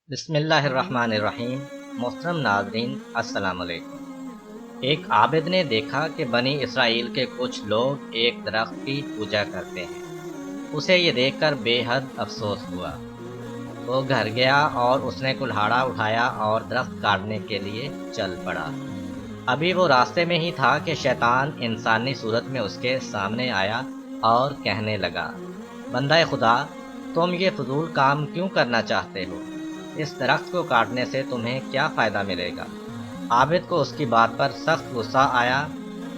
بسم اللہ الرحمن الرحیم۔ محترم ناظرین، السلام علیکم۔ ایک عابد نے دیکھا کہ بنی اسرائیل کے کچھ لوگ ایک درخت کی پوجا کرتے ہیں۔ اسے یہ دیکھ کر بے حد افسوس ہوا۔ وہ گھر گیا اور اس نے کلہاڑا اٹھایا اور درخت کاٹنے کے لیے چل پڑا۔ ابھی وہ راستے میں ہی تھا کہ شیطان انسانی صورت میں اس کے سامنے آیا اور کہنے لگا، بندہ خدا، تم یہ فضول کام کیوں کرنا چاہتے ہو؟ اس درخت کو کاٹنے سے تمہیں کیا فائدہ ملے گا؟ عابد کو اس کی بات پر سخت غصہ آیا۔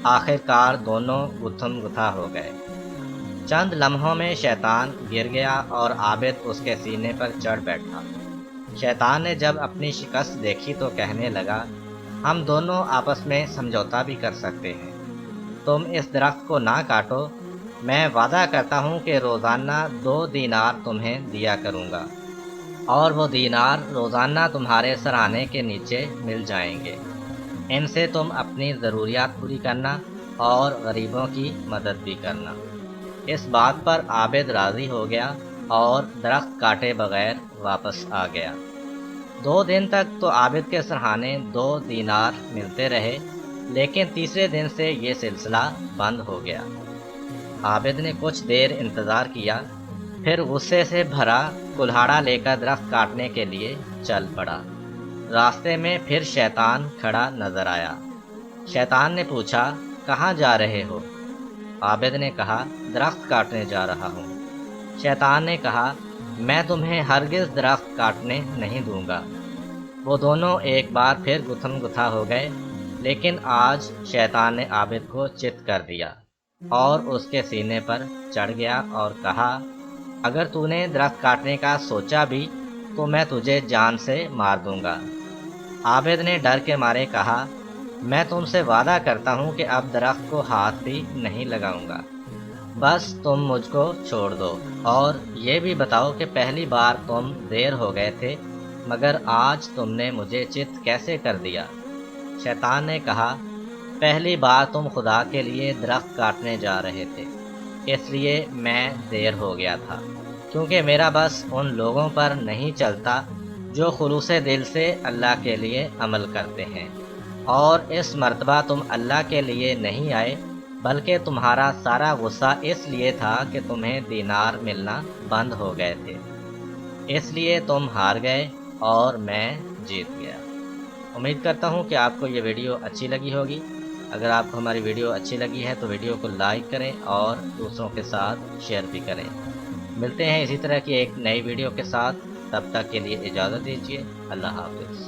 آخر کار دونوں گتھم گتھا ہو گئے۔ چند لمحوں میں شیطان گر گیا اور عابد اس کے سینے پر چڑھ بیٹھا۔ شیطان نے جب اپنی شکست دیکھی تو کہنے لگا، ہم دونوں آپس میں سمجھوتا بھی کر سکتے ہیں۔ تم اس درخت کو نہ کاٹو، میں وعدہ کرتا ہوں کہ روزانہ 2 دینار تمہیں دیا کروں گا، اور وہ دینار روزانہ تمہارے سرہانے کے نیچے مل جائیں گے۔ ان سے تم اپنی ضروریات پوری کرنا اور غریبوں کی مدد بھی کرنا۔ اس بات پر عابد راضی ہو گیا اور درخت کاٹے بغیر واپس آ گیا۔ 2 دن تک تو عابد کے سرہانے 2 دینار ملتے رہے، لیکن تیسرے دن سے یہ سلسلہ بند ہو گیا۔ عابد نے کچھ دیر انتظار کیا، پھر غصے سے بھرا کلہاڑا لے کر درخت کاٹنے کے لیے چل پڑا۔ راستے میں پھر شیطان کھڑا نظر آیا۔ شیطان نے پوچھا، کہاں جا رہے ہو؟ عابد نے کہا، درخت کاٹنے جا رہا ہوں۔ شیطان نے کہا، میں تمہیں ہرگز درخت کاٹنے نہیں دوں گا۔ وہ دونوں ایک بار پھر گتھم گتھا ہو گئے، لیکن آج شیطان نے عابد کو چت کر دیا اور اس کے سینے پر چڑھ گیا اور کہا، اگر تو نے درخت کاٹنے کا سوچا بھی تو میں تجھے جان سے مار دوں گا۔ عابد نے ڈر کے مارے کہا، میں تم سے وعدہ کرتا ہوں کہ اب درخت کو ہاتھ بھی نہیں لگاؤں گا، بس تم مجھ کو چھوڑ دو، اور یہ بھی بتاؤ کہ پہلی بار تم دیر ہو گئے تھے، مگر آج تم نے مجھے چت کیسے کر دیا؟ شیطان نے کہا، پہلی بار تم خدا کے لیے درخت کاٹنے جا رہے تھے، اس لیے میں دیر ہو گیا تھا، کیونکہ میرا بس ان لوگوں پر نہیں چلتا جو خلوص دل سے اللہ کے لیے عمل کرتے ہیں۔ اور اس مرتبہ تم اللہ کے لیے نہیں آئے، بلکہ تمہارا سارا غصہ اس لیے تھا کہ تمہیں دینار ملنا بند ہو گئے تھے، اس لیے تم ہار گئے اور میں جیت گیا۔ امید کرتا ہوں کہ آپ کو یہ ویڈیو اچھی لگی ہوگی۔ اگر آپ کو ہماری ویڈیو اچھی لگی ہے تو ویڈیو کو لائک کریں اور دوسروں کے ساتھ شیئر بھی کریں۔ ملتے ہیں اسی طرح کی ایک نئی ویڈیو کے ساتھ، تب تک کے لیے اجازت دیجیے۔ اللہ حافظ۔